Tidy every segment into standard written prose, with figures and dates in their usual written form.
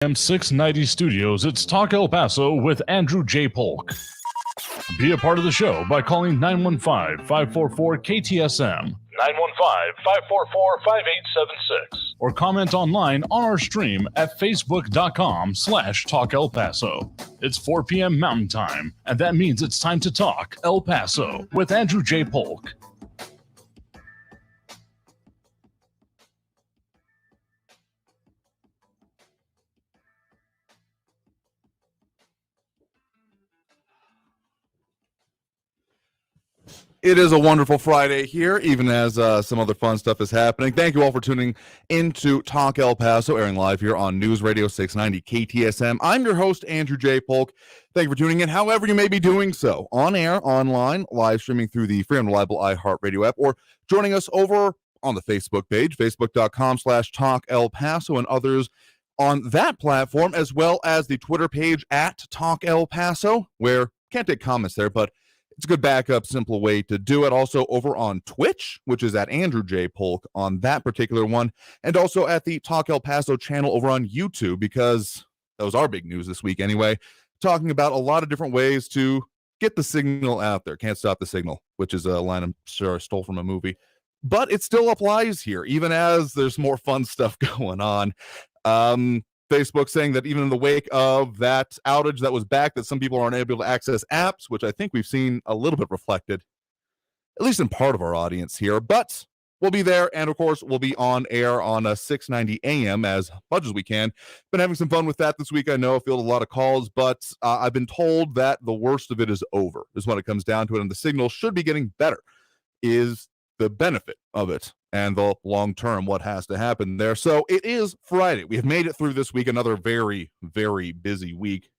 M690 Studios, it's Talk El Paso with Andrew J. Polk. Be a part of the show by calling 915-544-KTSM, 915-544-5876, or comment online on our stream at facebook.com/Talk El Paso. It's 4 p.m. Mountain Time, and that means it's time to talk El Paso with Andrew J. Polk. It is a wonderful Friday here, even as some other fun stuff is happening. Thank you all for tuning into Talk El Paso, airing live here on News Radio 690 KTSM. I'm your host, Andrew J. Polk. Thank you for tuning in, however you may be doing so, on air, online, live streaming through the free and reliable iHeartRadio app, or joining us over on the Facebook page, facebook.com/Talk El Paso, and others on that platform, as well as the Twitter page at Talk El Paso, where can't take comments there, but it's a good backup, simple way to do it. Also over on Twitch, which is at Andrew J. Polk on that particular one, and also at the Talk El Paso channel over on YouTube, because that was our big news this week anyway, talking about a lot of different ways to get the signal out there. Can't stop the signal, which is a line I'm sure I stole from a movie. But it still applies here, even as there's more fun stuff going on. Facebook saying that even in the wake of that outage that was back, that some people aren't able to access apps, which I think we've seen a little bit reflected, at least in part of our audience here. But we'll be there, and of course, we'll be on air on 690 AM as much as we can. Been having some fun with that this week. I know I fielded a lot of calls, but I've been told that the worst of it is over, is when it comes down to it, and the signal should be getting better, is the benefit of it. And the long term, what has to happen there. So it is Friday. We have made it through this week, another very, very busy week.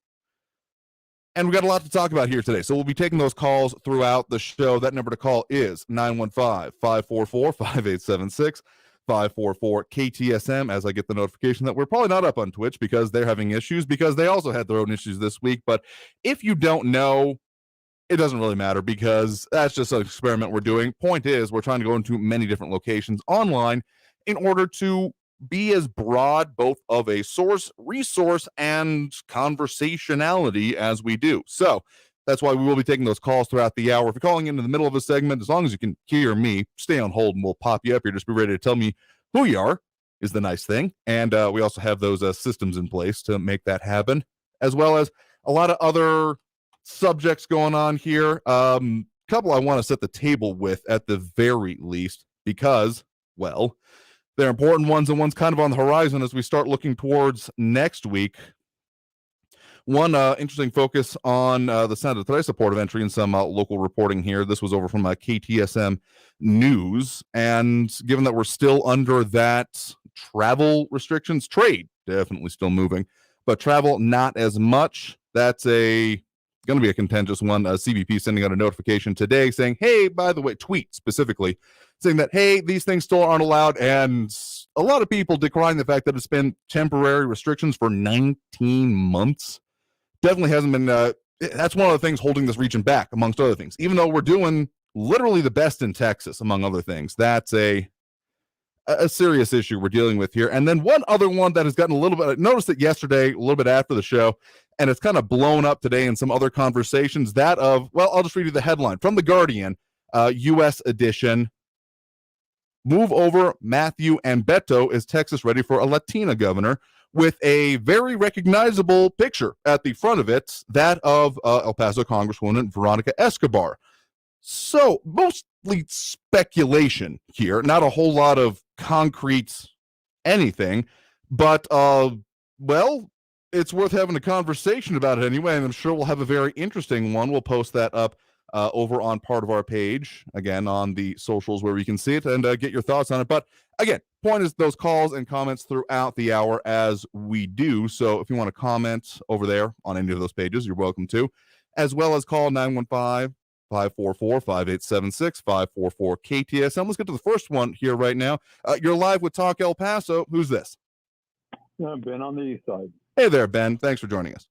And we've got a lot to talk about here today. So we'll be taking those calls throughout the show. That number to call is 915-544-5876, 544-KTSM, as I get the notification that we're probably not up on Twitch because they're having issues, because they also had their own issues this week. But if you don't know, it doesn't really matter, because that's just an experiment we're doing. Point is, we're trying to go into many different locations online in order to be as broad both of a source, resource, and conversationality as we do. So that's why we will be taking those calls throughout the hour. If you're calling into the middle of a segment, as long as you can hear me, stay on hold and we'll pop you up here. Just be ready to tell me who you are is the nice thing. And we also have those systems in place to make that happen, as well as a lot of other subjects going on here. Couple I want to set the table with at the very least, because, well, they're important ones, and one's kind of on the horizon as we start looking towards next week. One interesting focus on the Santa Teresa port of entry and some local reporting here. This was over from KTSM News, and given that we're still under that travel restrictions, trade definitely still moving, but travel not as much. That's going to be a contentious one. CBP sending out a notification today saying, hey, by the way, tweet specifically saying that, hey, these things still aren't allowed. And a lot of people decrying the fact that it's been temporary restrictions for 19 months. Definitely hasn't been, that's one of the things holding this region back, amongst other things. Even though we're doing literally the best in Texas, among other things. That's a serious issue we're dealing with here. And then one other one that has gotten a little bit, I noticed it yesterday, a little bit after the show, and it's kind of blown up today in some other conversations, that of, well, I'll just read you the headline from The Guardian, U.S. edition. Move over Matthew and Beto, is Texas ready for a Latina governor, with a very recognizable picture at the front of it, that of El Paso Congresswoman Veronica Escobar. So mostly speculation here, not a whole lot of concrete anything, but well, it's worth having a conversation about it anyway, and I'm sure we'll have a very interesting one. We'll post that up over on part of our page, again, on the socials where we can see it, and get your thoughts on it. But again, point is those calls and comments throughout the hour as we do. So if you want to comment over there on any of those pages, you're welcome to, as well as call 915-544-5876, 544-KTSM. Let's get to the first one here right now. You're live with Talk El Paso. Who's this? Ben on the east side. Hey there, Ben. Thanks for joining us.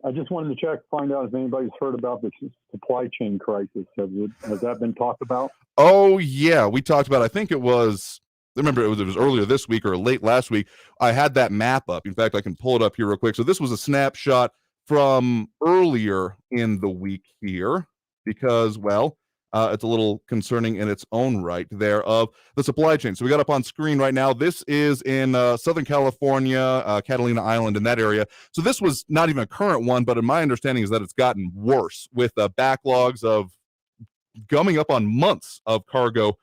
I just wanted to find out if anybody's heard about the supply chain crisis. Has that been talked about? Oh, yeah. We talked about, I think it was remember it was earlier this week or late last week. I had that map up. In fact, I can pull it up here real quick. So this was a snapshot from earlier in the week here because, well, it's a little concerning in its own right there of the supply chain. So we got up on screen right now. This is in Southern California, Catalina Island, in that area. So this was not even a current one, but in my understanding is that it's gotten worse with backlogs of coming up on months of cargo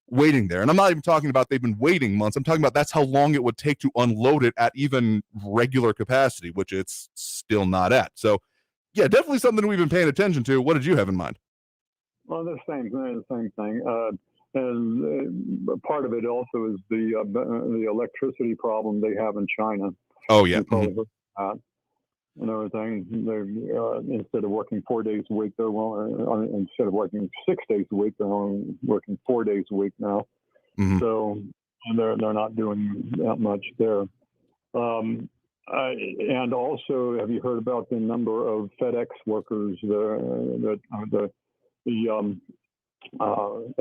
waiting there. And I'm not even talking about they've been waiting months. I'm talking about that's how long it would take to unload it at even regular capacity, which it's still not at. So yeah, definitely something we've been paying attention to. What did you have in mind? Well, the same thing. And part of it also is the electricity problem they have in China. Oh yeah. And everything. They instead of working 4 days a week, instead of working 6 days a week, they're only working 4 days a week now. Mm-hmm. So they're not doing that much there. And also, have you heard about the number of FedEx workers the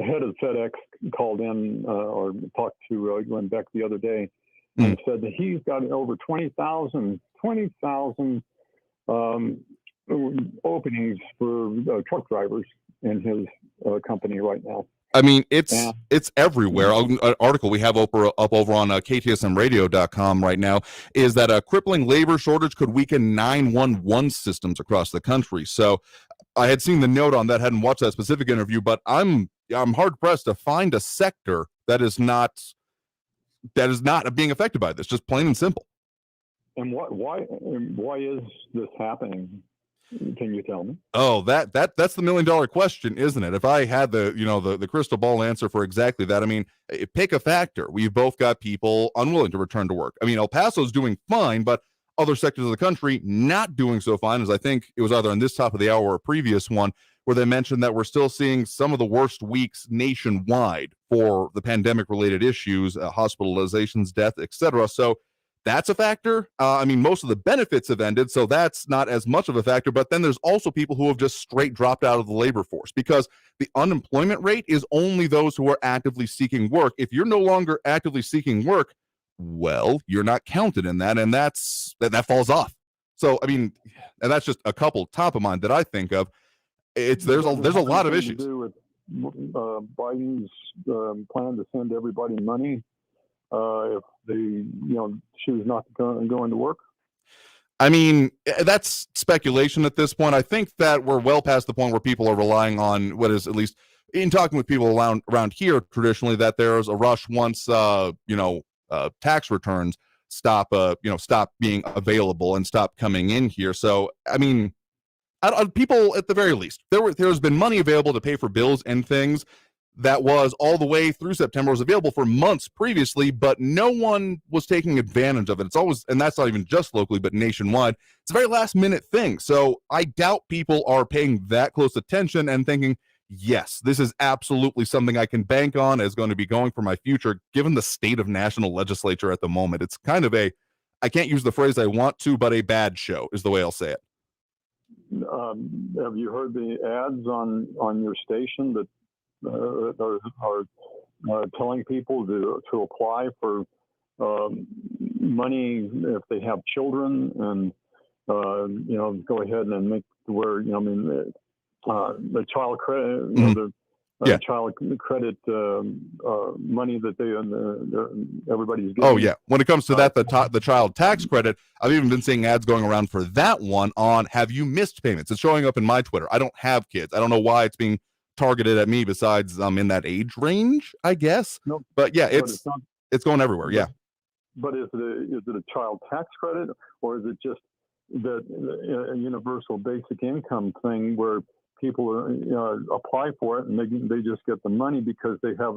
head of FedEx called in or talked to Glenn Beck the other day and said that he's got over 20,000 openings for truck drivers in his company right now. I mean, it's everywhere. An article we have up over on KTSMradio.com right now is that a crippling labor shortage could weaken 911 systems across the country. So I had seen the note on that, hadn't watched that specific interview, but I'm hard pressed to find a sector that is not being affected by this, just plain and simple. And why is this happening? Can you tell me? Oh, that's the $1 million question, isn't it? If I had the crystal ball answer for exactly that, I mean, pick a factor. We've both got people unwilling to return to work. I mean, El Paso's doing fine, but other sectors of the country not doing so fine, as I think it was either on this top of the hour or a previous one, where they mentioned that we're still seeing some of the worst weeks nationwide for the pandemic-related issues, hospitalizations, death, etc. So that's a factor. I mean, most of the benefits have ended, so that's not as much of a factor. But then there's also people who have just straight dropped out of the labor force because the unemployment rate is only those who are actively seeking work. If you're no longer actively seeking work, well, you're not counted in that, and that falls off. So, I mean, and that's just a couple top of mind that I think of. There's a lot of issues. To do with Biden's plan to send everybody money if they choose not to go into work. I mean, that's speculation at this point. I think that we're well past the point where people are relying on what is, at least in talking with people around here traditionally, that there's a rush once tax returns stop being available and stop coming in here. So, I mean, people at the very least, there's been money available to pay for bills and things that was all the way through September, was available for months previously, but no one was taking advantage of it. It's always, and that's not even just locally, but nationwide. It's a very last minute thing. So I doubt people are paying that close attention and thinking, yes, this is absolutely something I can bank on, is going to be going for my future, given the state of national legislature at the moment. It's kind of I can't use the phrase I want to, but a bad show is the way I'll say it. Have you heard the ads on your station that are telling people to apply for money if they have children, and go ahead and make where the child credit, child credit money that everybody's getting. Oh yeah, when it comes to that, the child tax credit, I've even been seeing ads going around for that one on have you missed payments. It's showing up in my Twitter. I don't have kids. I don't know why it's being targeted at me, besides I'm in that age range, I guess. Nope. But yeah, it's going everywhere. Yeah. But is it a child tax credit, or is it just a universal basic income thing where people apply for it and they just get the money because they have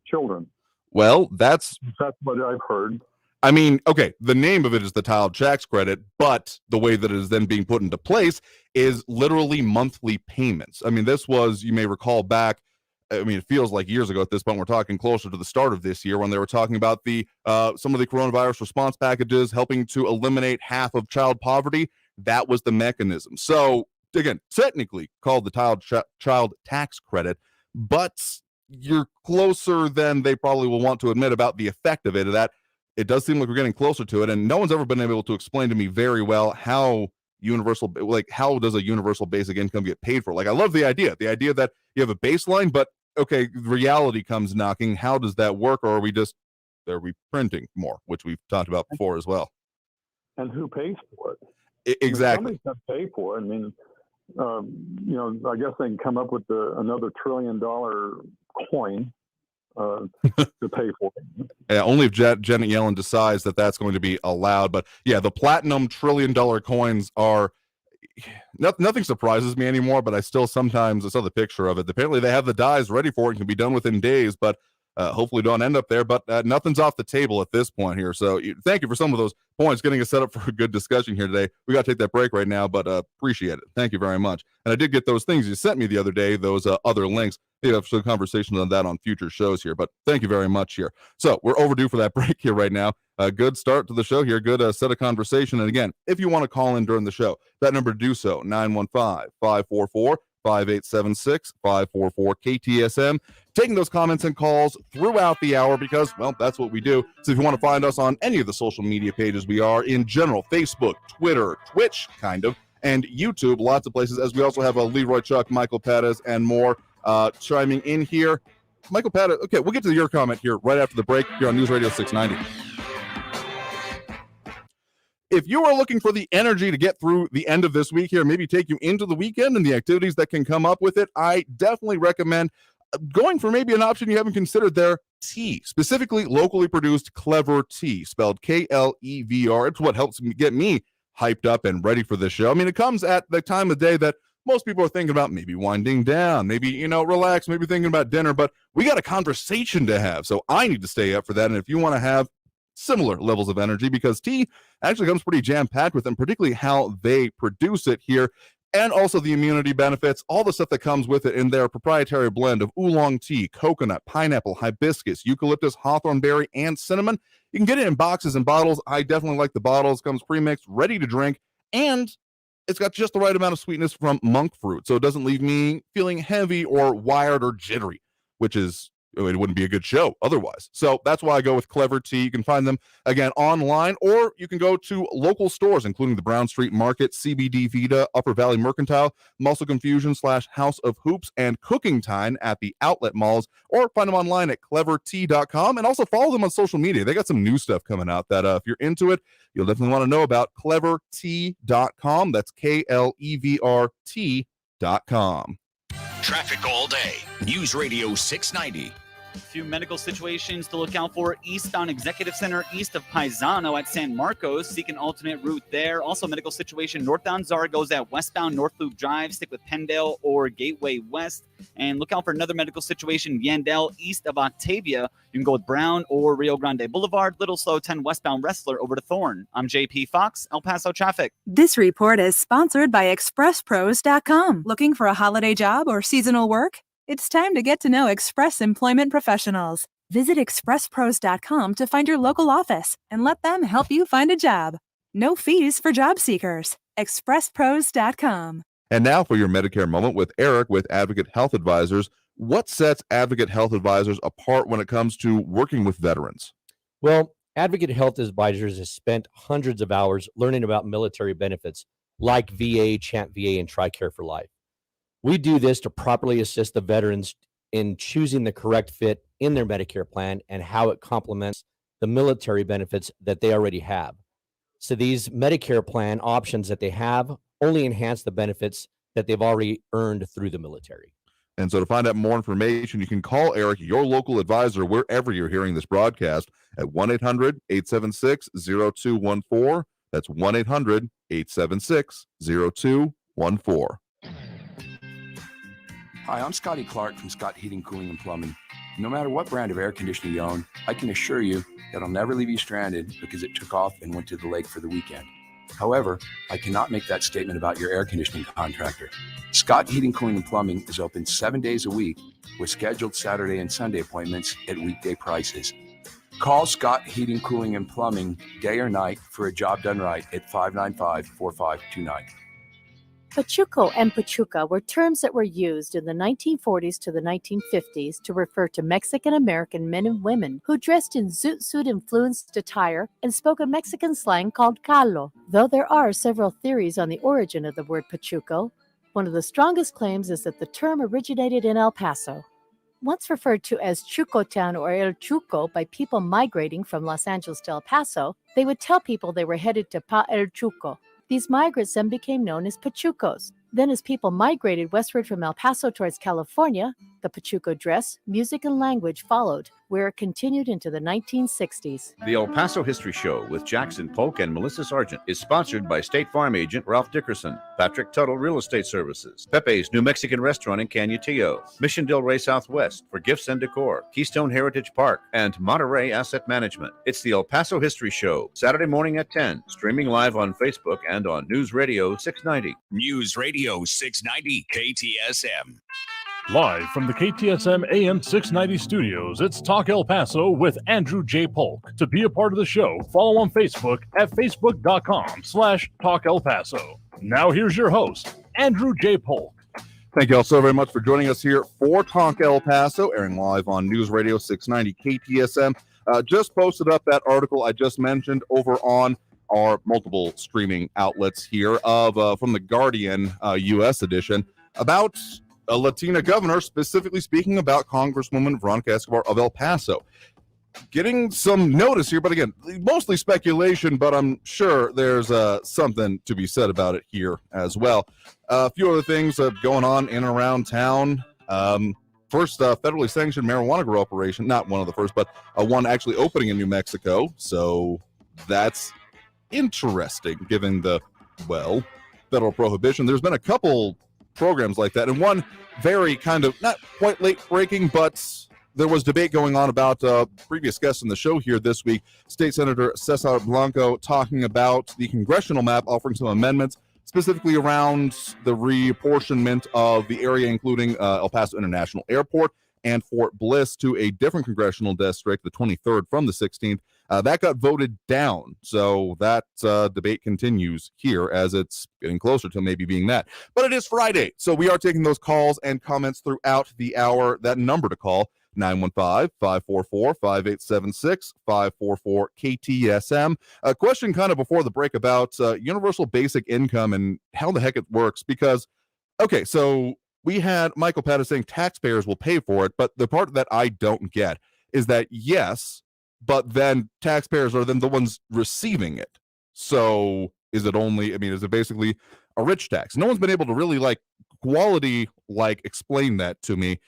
children? Well, that's what I've heard. I mean, okay, the name of it is the child tax credit, but the way that it is then being put into place is literally monthly payments. I mean, this was, you may recall back, I mean, it feels like years ago at this point. We're talking closer to the start of this year when they were talking about the some of the coronavirus response packages helping to eliminate half of child poverty. That was the mechanism. So again, technically called the child tax credit, but you're closer than they probably will want to admit about the effect of it. That it does seem like we're getting closer to it, and no one's ever been able to explain to me very well how how does a universal basic income get paid for? Like, I love the idea that you have a baseline, but okay, reality comes knocking. How does that work? Or are we printing more, which we've talked about before as well? And who pays for it? Exactly. Somebody's going to pay for it. I mean, I guess they can come up with another $1 trillion coin to pay for it. Yeah, only if Janet Yellen decides that that's going to be allowed. But yeah, the platinum $1 trillion coins are nothing surprises me anymore. But I still sometimes I saw the picture of it. Apparently, they have the dies ready for it and can be done within days. But hopefully, don't end up there. But nothing's off the table at this point here. So thank you for some of those points, getting us set up for a good discussion here today. We got to take that break right now, but appreciate it. Thank you very much. And I did get those things you sent me the other day, those other links. Maybe have some conversations on that on future shows here, but thank you very much here. So we're overdue for that break here right now. A good start to the show here. Good set of conversation. And again, if you want to call in during the show, that number to do so, 915-544-5876, 544 KTSM. Taking those comments and calls throughout the hour because, well, that's what we do. So if you want to find us on any of the social media pages we are in general, Facebook, Twitter, Twitch, kind of, and YouTube, lots of places, as we also have Leroy Chuck, Michael Pettis, and more chiming in here. Michael Pettis, okay, we'll get to your comment here right after the break here on News Radio 690. If you are looking for the energy to get through the end of this week here, maybe take you into the weekend and the activities that can come up with it, I definitely recommend going for maybe an option you haven't considered there, tea, specifically locally produced Clever tea, spelled Klevr. It's what helps get me hyped up and ready for this show. I mean, it comes at the time of day that most people are thinking about maybe winding down, maybe, relax, maybe thinking about dinner, but we got a conversation to have. So I need to stay up for that. And if you want to have similar levels of energy, because tea actually comes pretty jam-packed with them, particularly how they produce it here, and also the immunity benefits, all the stuff that comes with it in their proprietary blend of oolong tea, coconut, pineapple, hibiscus, eucalyptus, hawthorn berry, and cinnamon. You can get it in boxes and bottles. I definitely like the bottles. Comes pre-mixed, ready to drink, and it's got just the right amount of sweetness from monk fruit, so it doesn't leave me feeling heavy or wired or jittery, which is, it wouldn't be a good show otherwise. So that's why I go with Clever tea. You can find them, again, online, or you can go to local stores, including the Brown Street Market, CBD Vita, Upper Valley Mercantile, Muscle Confusion / House of Hoops, and Cooking Time at the outlet malls, or find them online at clevertea.com, and also follow them on social media. They got some new stuff coming out that if you're into it, you'll definitely want to know about. clevertea.com. That's KLEVRT.com. Traffic all day. News Radio 690. A few medical situations to look out for eastbound Executive Center, east of Paisano at San Marcos. Seek an alternate route there. Also, medical situation northbound Zargos at westbound North Loop Drive. Stick with Pendale or Gateway West. And look out for another medical situation, Yandell, east of Octavia. You can go with Brown or Rio Grande Boulevard. Little Slow 10 westbound Wrestler over to Thorne. I'm JP Fox, El Paso Traffic. This report is sponsored by ExpressPros.com. Looking for a holiday job or seasonal work? It's time to get to know Express Employment Professionals. Visit ExpressPros.com to find your local office and let them help you find a job. No fees for job seekers. ExpressPros.com. And now for your Medicare moment with Eric with Advocate Health Advisors. What sets Advocate Health Advisors apart when it comes to working with veterans? Well, Advocate Health Advisors has spent hundreds of hours learning about military benefits like VA, Champ VA, and TRICARE for Life. We do this to properly assist the veterans in choosing the correct fit in their Medicare plan and how it complements the military benefits that they already have. So these Medicare plan options that they have only enhance the benefits that they've already earned through the military. And so to find out more information, you can call Eric, your local advisor, wherever you're hearing this broadcast, at 1-800-876-0214. That's 1-800-876-0214. Hi, I'm Scotty Clark from Scott Heating, Cooling, and Plumbing. No matter what brand of air conditioning you own, I can assure you that I'll never leave you stranded because it took off and went to the lake for the weekend. However, I cannot make that statement about your air conditioning contractor. Scott Heating, Cooling, and Plumbing is open 7 days a week with scheduled Saturday and Sunday appointments at weekday prices. Call Scott Heating, Cooling, and Plumbing day or night for a job done right at 595-4529. Pachuco and Pachuca were terms that were used in the 1940s to the 1950s to refer to Mexican-American men and women who dressed in zoot suit-influenced attire and spoke a Mexican slang called calo. Though there are several theories on the origin of the word Pachuco, one of the strongest claims is that the term originated in El Paso. Once referred to as Chucotown or El Chuco by people migrating from Los Angeles to El Paso, they would tell people they were headed to Pa El Chuco. These migrants then became known as Pachucos. Then as people migrated westward from El Paso towards California, the Pachuco dress, music, and language followed, where it continued into the 1960s. The El Paso History Show with Jackson Polk and Melissa Sargent is sponsored by State Farm agent Ralph Dickerson, Patrick Tuttle Real Estate Services, Pepe's New Mexican Restaurant in Canutillo, Mission Del Rey Southwest for gifts and decor, Keystone Heritage Park, and Monterey Asset Management. It's the El Paso History Show, Saturday morning at 10, streaming live on Facebook and on News Radio 690. News Radio 690 KTSM. Live from the KTSM AM 690 studios, it's Talk El Paso with Andrew J. Polk. To be a part of the show, follow on Facebook at facebook.com/Talk El Paso. Now here's your host, Andrew J. Polk. Thank you all so very much for joining us here for Talk El Paso, airing live on News Radio 690 KTSM. Just posted up that article I just mentioned over on our multiple streaming outlets here of from the Guardian U.S. edition about a Latina governor, specifically speaking about Congresswoman Veronica Escobar of El Paso. Getting some notice here, but again, mostly speculation, but I'm sure there's something to be said about it here as well. A few other things going on in and around town. First, federally sanctioned marijuana grow operation, not one of the first, but one actually opening in New Mexico. So that's interesting, given the, well, federal prohibition. There's been a couple programs like that, and one very kind of not quite late breaking, but there was debate going on about previous guests on the show here this week. State Senator Cesar Blanco talking about the congressional map, offering some amendments specifically around the reapportionment of the area, including El Paso International Airport and Fort Bliss, to a different congressional district, the 23rd from the 16th. That got voted down, so that debate continues here as it's getting closer to maybe being that. But it is Friday, so we are taking those calls and comments throughout the hour. That number to call, 915-544-5876, 544-KTSM. A question kind of before the break about universal basic income and how the heck it works, because, okay, so we had Michael Pettis saying taxpayers will pay for it, but the part that I don't get is that, yes, but then taxpayers are then the ones receiving it. So is it only, I mean, is it basically a rich tax? No one's been able to really explain that to me.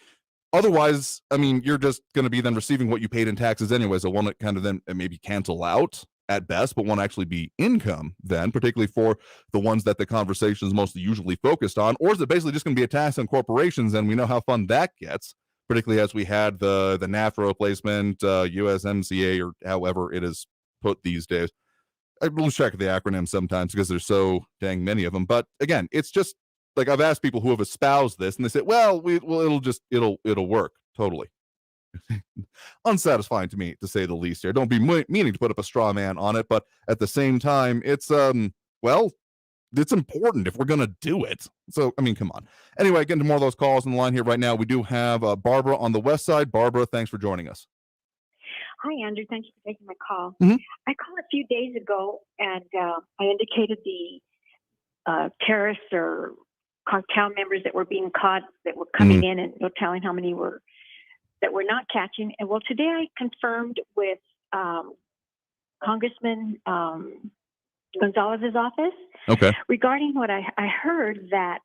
Otherwise, I mean, you're just going to be then receiving what you paid in taxes anyway. So one kind of then maybe cancel out at best, but won't actually be income then, particularly for the ones that the conversation is mostly usually focused on. Or is it basically just going to be a tax on corporations? And we know how fun that gets, particularly as we had the NAFTA replacement, USMCA, or however it is put these days. I lose track of the acronym sometimes because there's so dang many of them. But again, it's just like I've asked people who have espoused this, and they say, "Well, it'll work totally." Unsatisfying to me, to say the least. Here, don't be meaning to put up a straw man on it, but at the same time, it's it's important if we're gonna do it. So I mean, come on. Anyway, getting to more of those calls on the line here right now. We do have Barbara on the west side. Barbara, thanks for joining us. Hi, Andrew. Thank you for taking my call. Mm-hmm. I called a few days ago, and I indicated the terrorists or cartel members that were being caught, that were coming in, and no telling how many that we're not catching. And well, today I confirmed with Congressman Gonzalez's office regarding what I heard, that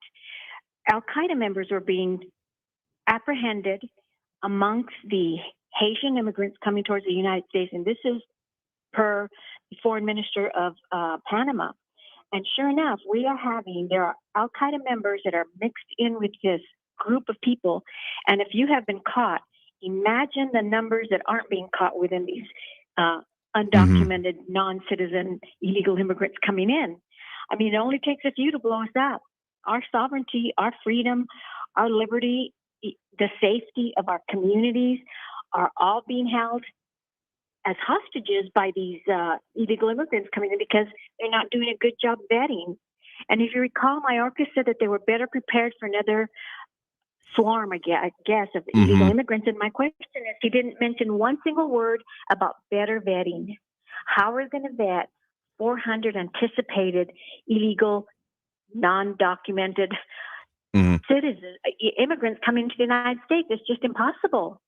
Al-Qaeda members were being apprehended amongst the Haitian immigrants coming towards the United States. And this is per the foreign minister of Panama. And sure enough, there are Al-Qaeda members that are mixed in with this group of people. And if you have been caught, imagine the numbers that aren't being caught within these undocumented, non-citizen, illegal immigrants coming in. I mean, it only takes a few to blow us up. Our sovereignty, our freedom, our liberty, the safety of our communities are all being held as hostages by these illegal immigrants coming in because they're not doing a good job vetting. And if you recall, Mayorkas said that they were better prepared for another swarm, I guess, of illegal immigrants. And my question is, he didn't mention one single word about better vetting. How are we going to vet 400 anticipated illegal, non-documented citizens, immigrants coming to the United States? It's just impossible.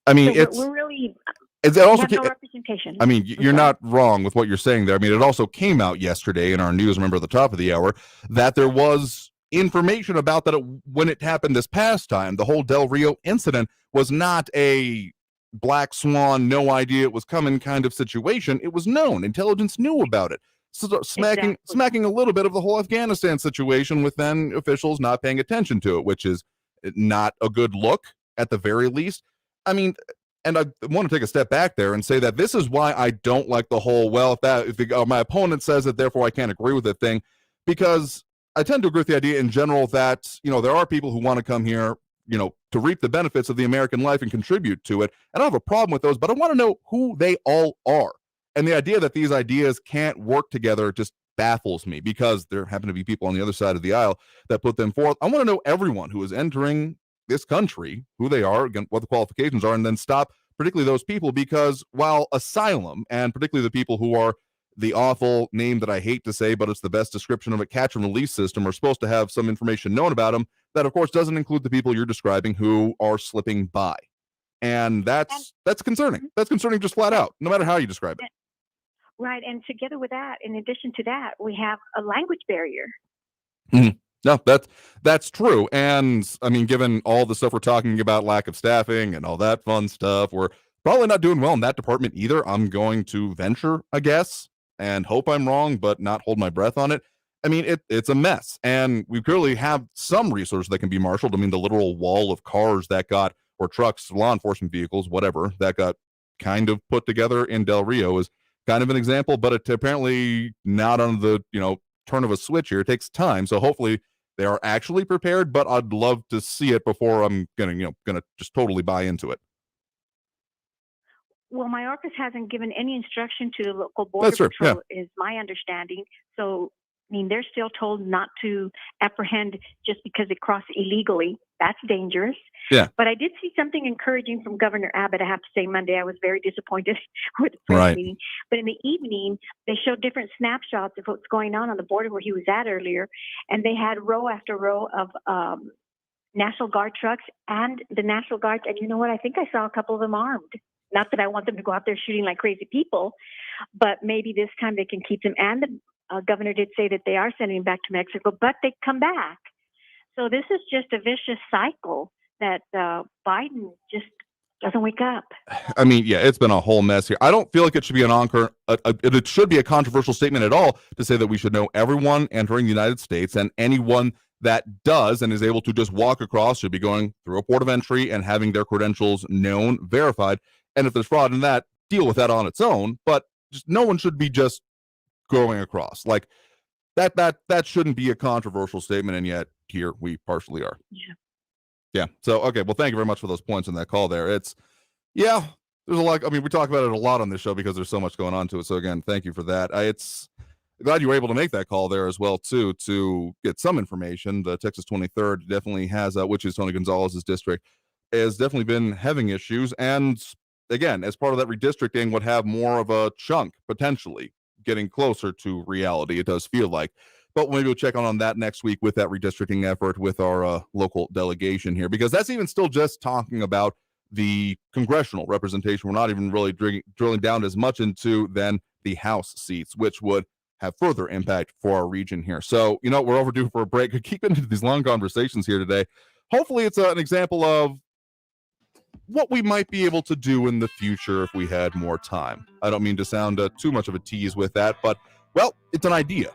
I mean, so we're really it also have no representation. I mean, you're not wrong with what you're saying there. I mean, it also came out yesterday in our news, remember, at the top of the hour, that there was information about that when it happened this past time. The whole Del Rio incident was not a black swan, no idea it was coming kind of situation. It was known. Intelligence knew about it. So smacking a little bit of the whole Afghanistan situation with then officials not paying attention to it, which is not a good look at the very least. I mean, and I want to take a step back there and say that this is why I don't like the whole, well, if my opponent says it, therefore I can't agree with it thing, because I tend to agree with the idea in general that, there are people who want to come here, to reap the benefits of the American life and contribute to it. And I don't have a problem with those, but I want to know who they all are. And the idea that these ideas can't work together just baffles me, because there happen to be people on the other side of the aisle that put them forth. I want to know everyone who is entering this country, who they are, again, what the qualifications are, and then stop particularly those people, because while asylum, and particularly the people who are the awful name that I hate to say, but it's the best description of a catch and release system, are supposed to have some information known about them, that of course doesn't include the people you're describing who are slipping by. And that's concerning. That's concerning just flat out, no matter how you describe it. Right. And together with that, in addition to that, we have a language barrier. No, that's true. And I mean, given all the stuff we're talking about, lack of staffing and all that fun stuff, we're probably not doing well in that department either. I'm going to venture a guess and hope I'm wrong, but not hold my breath on it. I mean, it's a mess. And we clearly have some resources that can be marshaled. I mean, the literal wall of cars that got, or trucks, law enforcement vehicles, whatever, that got kind of put together in Del Rio is kind of an example, but it's apparently not on the, turn of a switch here. It takes time. So hopefully they are actually prepared, but I'd love to see it before I'm gonna just totally buy into it. Well, Mayorkas hasn't given any instruction to the local border patrol, is my understanding. So, I mean, they're still told not to apprehend just because they cross illegally. That's dangerous. Yeah. But I did see something encouraging from Governor Abbott. I have to say, Monday, I was very disappointed with the press meeting. But in the evening, they showed different snapshots of what's going on the border where he was at earlier. And they had row after row of National Guard trucks and the National Guard. And you know what? I think I saw a couple of them armed. Not that I want them to go out there shooting like crazy people, but maybe this time they can keep them. And the governor did say that they are sending them back to Mexico, but they come back. So this is just a vicious cycle that Biden just doesn't wake up. I mean, yeah, it's been a whole mess here. I don't feel like it should be it should be a controversial statement at all to say that we should know everyone entering the United States, and anyone that does and is able to just walk across should be going through a port of entry and having their credentials known, verified. And if there's fraud in that, deal with that on its own. But just no one should be just going across like that. That shouldn't be a controversial statement, and yet here we partially are. Yeah. So okay. Well, thank you very much for those points in that call there. There's a lot. I mean, we talk about it a lot on this show because there's so much going on to it. So again, thank you for that. It's glad you were able to make that call there as well too, to get some information. The Texas 23rd definitely has, which is Tony Gonzalez's district, has definitely been having issues. And again, as part of that redistricting, would have more of a chunk potentially getting closer to reality. It does feel like, but maybe we'll check on that next week with that redistricting effort with our local delegation here, because that's even still just talking about the congressional representation. We're not even really drilling down as much into then the House seats, which would have further impact for our region here. So, we're overdue for a break. We keep into these long conversations here today. Hopefully it's an example of what we might be able to do in the future if we had more time. I don't mean to sound too much of a tease with that, but, well, it's an idea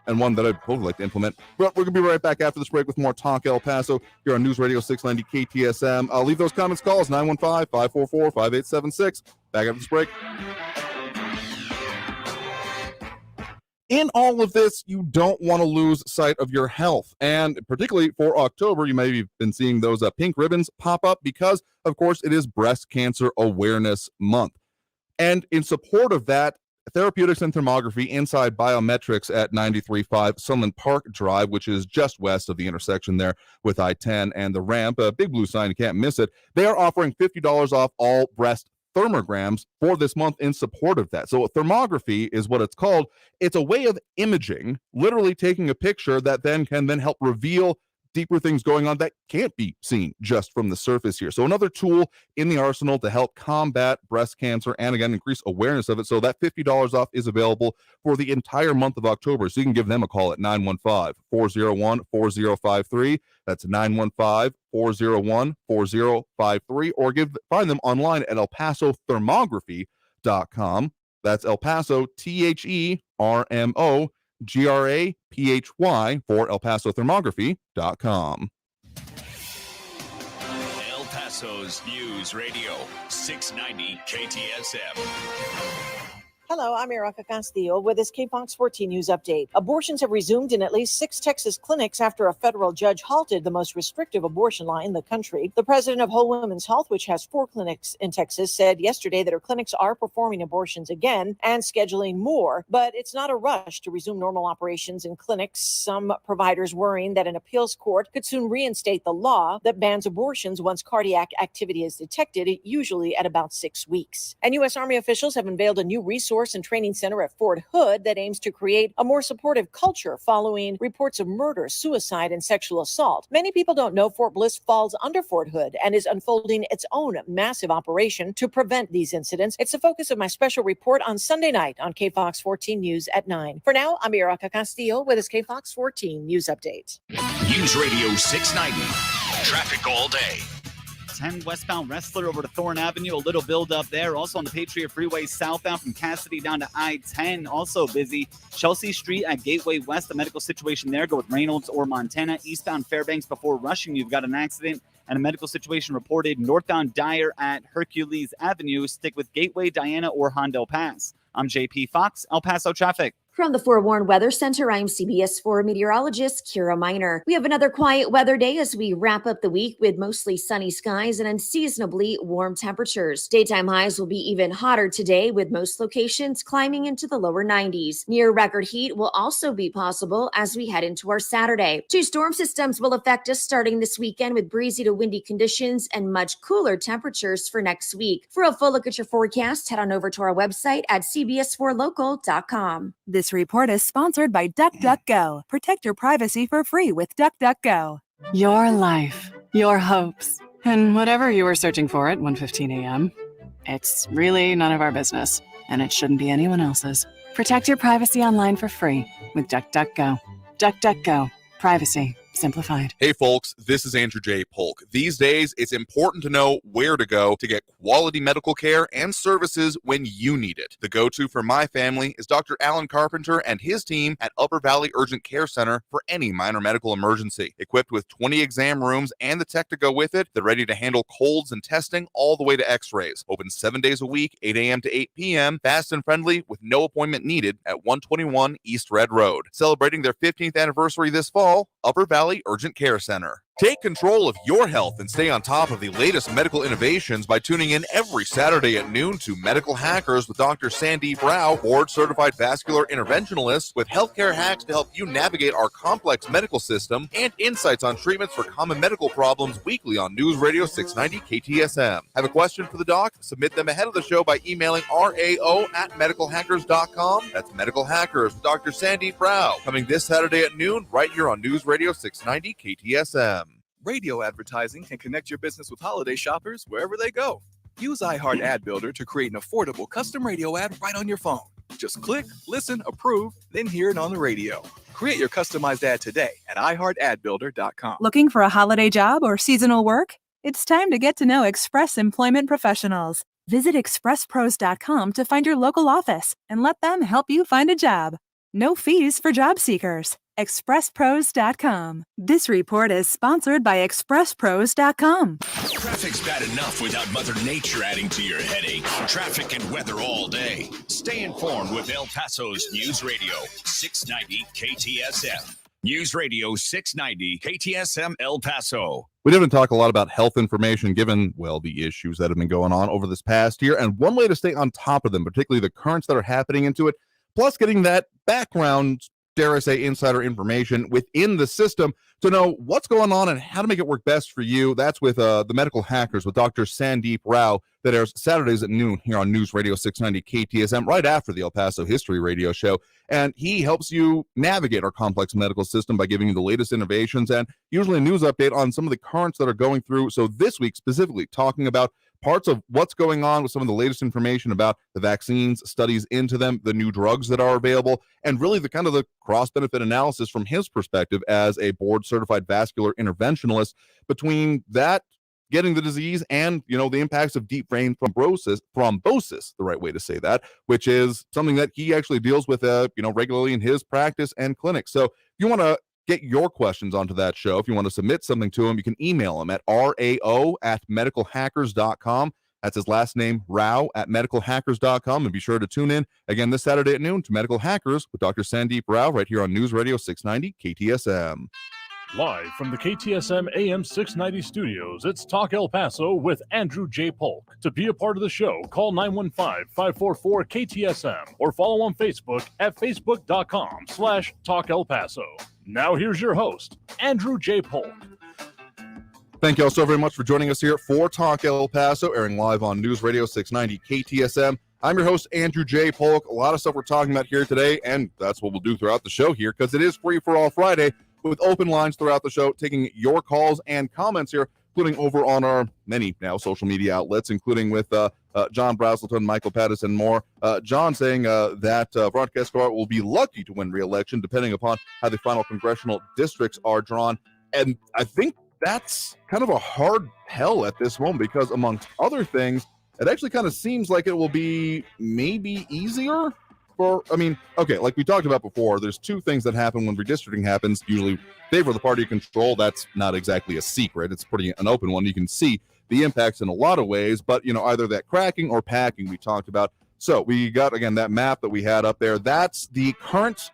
and one that I'd totally like to implement. But we're going to be right back after this break with more Talk El Paso here on News Radio 690 KTSM. I'll leave those comments, calls, 915-544-5876. Back after this break. In all of this, you don't want to lose sight of your health. And particularly for October, you may have been seeing those pink ribbons pop up because, of course, it is Breast Cancer Awareness Month. And in support of that, Therapeutics and Thermography inside Biometrics at 93.5 Sunland Park Drive, which is just west of the intersection there with I-10 and the ramp. A big blue sign, you can't miss it. They are offering $50 off all breast thermograms for this month in support of that. So thermography is what it's called. It's a way of imaging, literally taking a picture that then can help reveal deeper things going on that can't be seen just from the surface here. So another tool in the arsenal to help combat breast cancer and, again, increase awareness of it. So that $50 off is available for the entire month of October. So you can give them a call at 915-401-4053. That's 915-401-4053, or find them online at elpasothermography.com. That's El Paso, THERMOGRAPHY for elpasothermography.com. El Paso's News Radio 690 KTSM. Hello, I'm Erica Castillo with this KFOX 14 News Update. Abortions have resumed in at least 6 Texas clinics after a federal judge halted the most restrictive abortion law in the country. The president of Whole Women's Health, which has 4 clinics in Texas, said yesterday that her clinics are performing abortions again and scheduling more, but it's not a rush to resume normal operations in clinics. Some providers worrying that an appeals court could soon reinstate the law that bans abortions once cardiac activity is detected, usually at about 6 weeks. And U.S. Army officials have unveiled a new resource and training center at Fort Hood that aims to create a more supportive culture following reports of murder, suicide, and sexual assault. Many people don't know Fort Bliss falls under Fort Hood and is unfolding its own massive operation to prevent these incidents. It's the focus of my special report on Sunday night on KFOX 14 News at 9. For now, I'm Erica Castillo with this KFOX 14 News Update. News Radio 690. Traffic all day. 10 westbound Wrestler over to Thorne Avenue. A little build up there. Also on the Patriot Freeway southbound from Cassidy down to I-10. Also busy. Chelsea Street at Gateway West. The medical situation there. Go with Reynolds or Montana. Eastbound Fairbanks before rushing. You've got an accident and a medical situation reported. Northbound Dyer at Hercules Avenue. Stick with Gateway, Diana, or Hondo Pass. I'm JP Fox, El Paso Traffic. From the Forewarned Weather Center, I'm CBS 4 meteorologist Kira Miner. We have another quiet weather day as we wrap up the week with mostly sunny skies and unseasonably warm temperatures. Daytime highs will be even hotter today, with most locations climbing into the lower 90s. Near record heat will also be possible as we head into our Saturday. 2 storm systems will affect us starting this weekend with breezy to windy conditions and much cooler temperatures for next week. For a full look at your forecast, head on over to our website at cbs4local.com. This report is sponsored by DuckDuckGo. Protect your privacy for free with DuckDuckGo. Your life, your hopes, and whatever you were searching for at 1:15 a.m. It's really none of our business, and it shouldn't be anyone else's. Protect your privacy online for free with DuckDuckGo. DuckDuckGo. Privacy simplified. Hey folks, this is Andrew J. Polk. These days, it's important to know where to go to get quality medical care and services when you need it. The go-to for my family is Dr. Alan Carpenter and his team at Upper Valley Urgent Care Center for any minor medical emergency. Equipped with 20 exam rooms and the tech to go with it, they're ready to handle colds and testing all the way to x-rays. Open 7 days a week, 8 a.m. to 8 p.m., fast and friendly with no appointment needed at 121 East Red Road. Celebrating their 15th anniversary this fall, Upper Valley Urgent Care Center. Take control of your health and stay on top of the latest medical innovations by tuning in every Saturday at noon to Medical Hackers with Dr. Sandy Brow, board-certified vascular interventionalist, with healthcare hacks to help you navigate our complex medical system and insights on treatments for common medical problems weekly on News Radio 690 KTSM. Have a question for the doc? Submit them ahead of the show by emailing rao@medicalhackers.com. That's Medical Hackers with Dr. Sandy Brow, coming this Saturday at noon right here on News Radio 690 KTSM. Radio advertising can connect your business with holiday shoppers wherever they go. Use iHeart Ad Builder to create an affordable custom radio ad right on your phone. Just click, listen, approve, then hear it on the radio. Create your customized ad today at iHeartAdBuilder.com. Looking for a holiday job or seasonal work? It's time to get to know Express Employment Professionals. Visit expresspros.com to find your local office and let them help you find a job. No fees for job seekers. expresspros.com. This report is sponsored by expresspros.com. Traffic's bad enough without Mother Nature adding to your headache. Traffic and weather all day. Stay informed with El Paso's News Radio 690 KTSM. News Radio 690 KTSM El Paso. We didn't talk a lot about health information given, well, the issues that have been going on over this past year. And one way to stay on top of them, particularly the currents that are happening into it, plus getting that background, dare I say, insider information within the system to know what's going on and how to make it work best for you. That's with the Medical Hackers with Dr. Sandeep Rao that airs Saturdays at noon here on News Radio 690 KTSM right after the El Paso History Radio Show. And he helps you navigate our complex medical system by giving you the latest innovations and usually a news update on some of the currents that are going through. So this week specifically talking about parts of what's going on with some of the latest information about the vaccines, studies into them, the new drugs that are available, and really the kind of the cross-benefit analysis from his perspective as a board-certified vascular interventionalist between that getting the disease and, you know, the impacts of deep vein thrombosis, the right way to say that, which is something that he actually deals with, regularly in his practice and clinic. So if you want to get your questions onto that show, if you want to submit something to him, you can email him at rao@medicalhackers.com. That's his last name, Rao at medicalhackers.com. And be sure to tune in again this Saturday at noon to Medical Hackers with Dr. Sandeep Rao right here on News Radio 690 KTSM. Live from the KTSM AM 690 studios, it's Talk El Paso with Andrew J. Polk. To be a part of the show, call 915-544-KTSM or follow on Facebook at facebook.com/Talk El Paso. Now here's your host, Andrew J. Polk. Thank you all so very much for joining us here for Talk El Paso, airing live on News Radio 690 KTSM. I'm your host, Andrew J. Polk. A lot of stuff we're talking about here today, and that's what we'll do throughout the show here, because it is Free for All Friday, with open lines throughout the show, taking your calls and comments here, including over on our many now social media outlets, including with John Brazelton, Michael Pattis, and more. John saying that Veronica Escobar will be lucky to win re-election, depending upon how the final congressional districts are drawn. And I think that's kind of a hard tell at this moment, because amongst other things, it actually kind of seems like it will be maybe easier. Like we talked about before, there's two things that happen when redistricting happens. Usually favor the party of control. That's not exactly a secret. It's pretty an open one. You can see the impacts in a lot of ways, but, either that cracking or packing we talked about. So we got, again, that map that we had up there. That's the current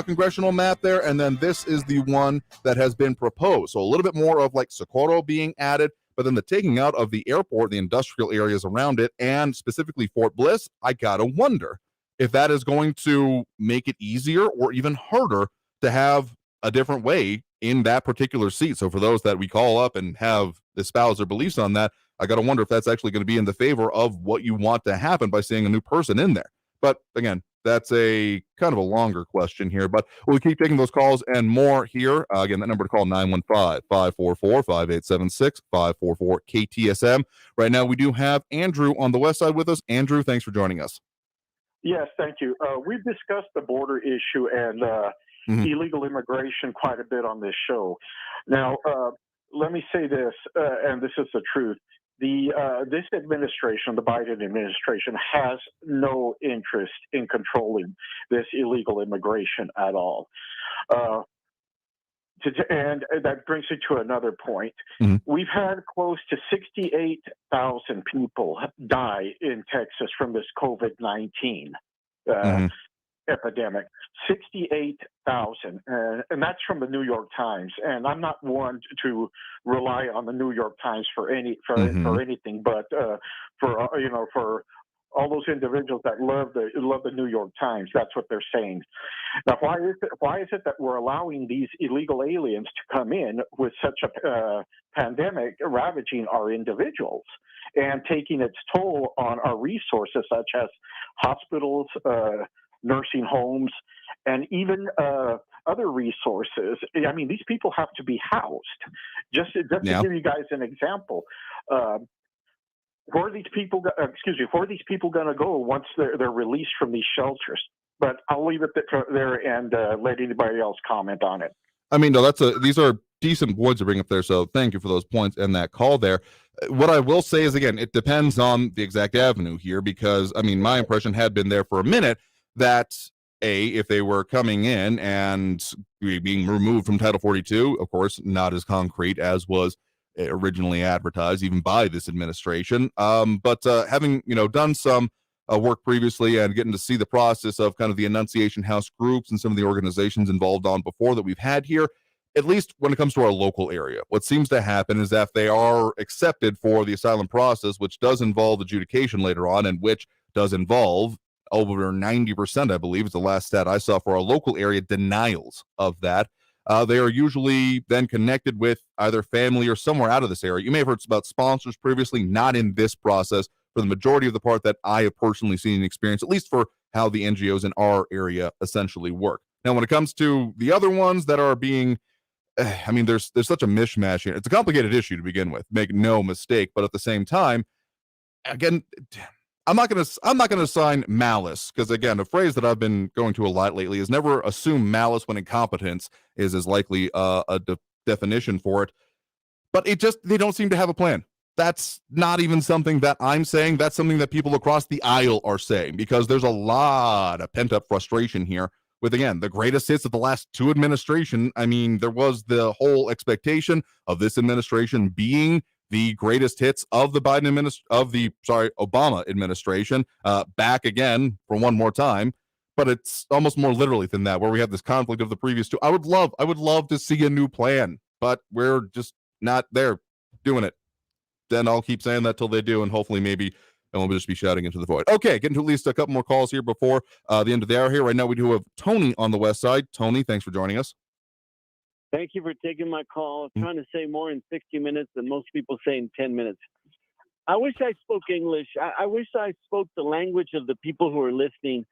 congressional map there, and then this is the one that has been proposed. So a little bit more of like Socorro being added, but then the taking out of the airport, the industrial areas around it, and specifically Fort Bliss. I gotta wonder if that is going to make it easier or even harder to have a different way in that particular seat. So for those that we call up and have espoused their beliefs on that, I got to wonder if that's actually going to be in the favor of what you want to happen by seeing a new person in there. But again, that's a kind of a longer question here, but we'll keep taking those calls and more here. Again, that number to call 915-544-5876, 544-KTSM. Right now, we do have Andrew on the west side with us. Andrew, thanks for joining us. Yes, thank you. We've discussed the border issue and illegal immigration quite a bit on this show. Now, let me say this, and this is the truth. This administration, the Biden administration, has no interest in controlling this illegal immigration at all. And that brings me to another point. We've had close to 68,000 people die in Texas from this COVID-19 epidemic. 68,000, and that's from the New York Times. And I'm not one to rely on the New York Times for anything, but for all those individuals that love the New York Times, that's what they're saying. Now, why is it that we're allowing these illegal aliens to come in with such a pandemic ravaging our individuals and taking its toll on our resources, such as hospitals, nursing homes, and even other resources? I mean, these people have to be housed. Just to give you guys an example, where are these people going to go once they're released from these shelters? But I'll leave it there and let anybody else comment on it. I mean, no, these are decent points to bring up there. So thank you for those points and that call there. What I will say is, again, it depends on the exact avenue here, because, I mean, my impression had been there for a minute that, if they were coming in and being removed from Title 42, of course, not as concrete as was originally advertised, even by this administration. But having, done some work previously and getting to see the process of kind of the Annunciation House groups and some of the organizations involved on before that we've had here, at least when it comes to our local area, what seems to happen is that they are accepted for the asylum process, which does involve adjudication later on, and which does involve over 90%, I believe, is the last stat I saw for our local area, denials of that. They are usually then connected with either family or somewhere out of this area. You may have heard about sponsors previously, not in this process, for the majority of the part that I have personally seen and experienced, at least for how the NGOs in our area essentially work. Now, when it comes to the other ones that are being, I mean, there's such a mishmash here. It's a complicated issue to begin with, make no mistake, but at the same time, again, I'm not gonna assign malice, because again, a phrase that I've been going to a lot lately is never assume malice when incompetence is as likely a definition for it. But they don't seem to have a plan. That's not even something that I'm saying. That's something that people across the aisle are saying, because there's a lot of pent up frustration here with, again, the greatest hits of the last two administration. I mean, there was the whole expectation of this administration being the greatest hits of the Obama administration, back again for one more time. But it's almost more literally than that, where we have this conflict of the previous two. I would love to see a new plan, but we're just not there doing it. Then I'll keep saying that till they do, and hopefully maybe I won't just be shouting into the void. Okay, getting to at least a couple more calls here before the end of the hour here. Right now we do have Tony on the west side. Tony, thanks for joining us. Thank you for taking my call. I'm trying to say more in 60 minutes than most people say in 10 minutes. I wish I spoke English. I wish I spoke the language of the people who are listening.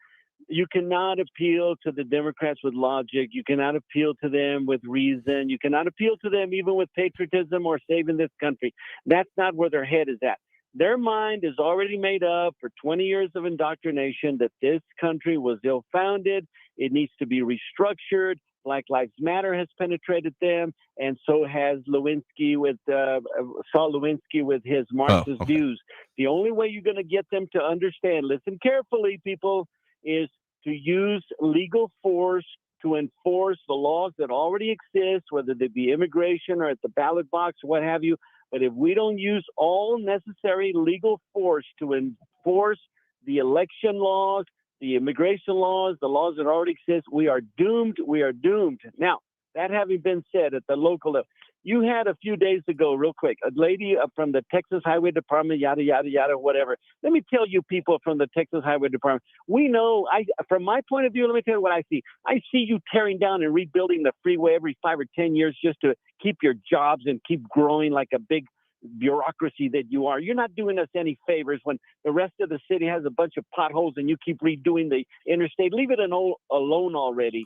You cannot appeal to the Democrats with logic. You cannot appeal to them with reason. You cannot appeal to them even with patriotism or saving this country. That's not where their head is at. Their mind is already made up for 20 years of indoctrination that this country was ill-founded. It needs to be restructured. Black Lives Matter has penetrated them, and so has Lewinsky with Saul Lewinsky with his Marxist views. The only way you're going to get them to understand, listen carefully, people, is to use legal force to enforce the laws that already exist, whether they be immigration or at the ballot box or what have you. But if we don't use all necessary legal force to enforce the election laws, the immigration laws, the laws that already exist, we are doomed. We are doomed. Now, that having been said, at the local level, you had a few days ago, real quick, a lady from the Texas Highway Department, yada, yada, yada, whatever. Let me tell you, people from the Texas Highway Department, we know, from my point of view, let me tell you what I see. I see you tearing down and rebuilding the freeway every 5 or 10 years just to keep your jobs and keep growing like a big bureaucracy that you are. You're not doing us any favors when the rest of the city has a bunch of potholes and you keep redoing the interstate. Leave it alone already.